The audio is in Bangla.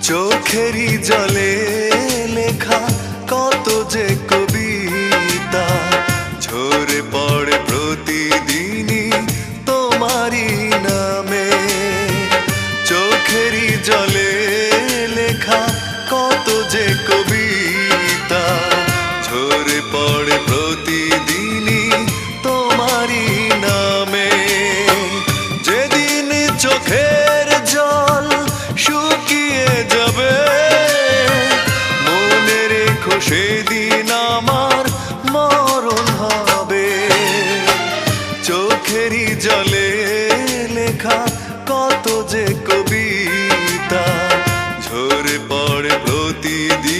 চোখেরই জলে লেখা কত যে কবিতা ঝরে পড়ে প্রতিদিনই তোমারই নামে। চোখেরই জলে লেখা কত যে কবিতা ঝরে পড়ে প্রতিদিনই তোমারই নামে। যেদিন চোখের জল শুকিয়ে যাবে মনে রেখো সেদিন আমার মরণ হবে। চোখেরই জলে লেখা কত যে কবিতা ঝরে পড়ে প্রতিদিন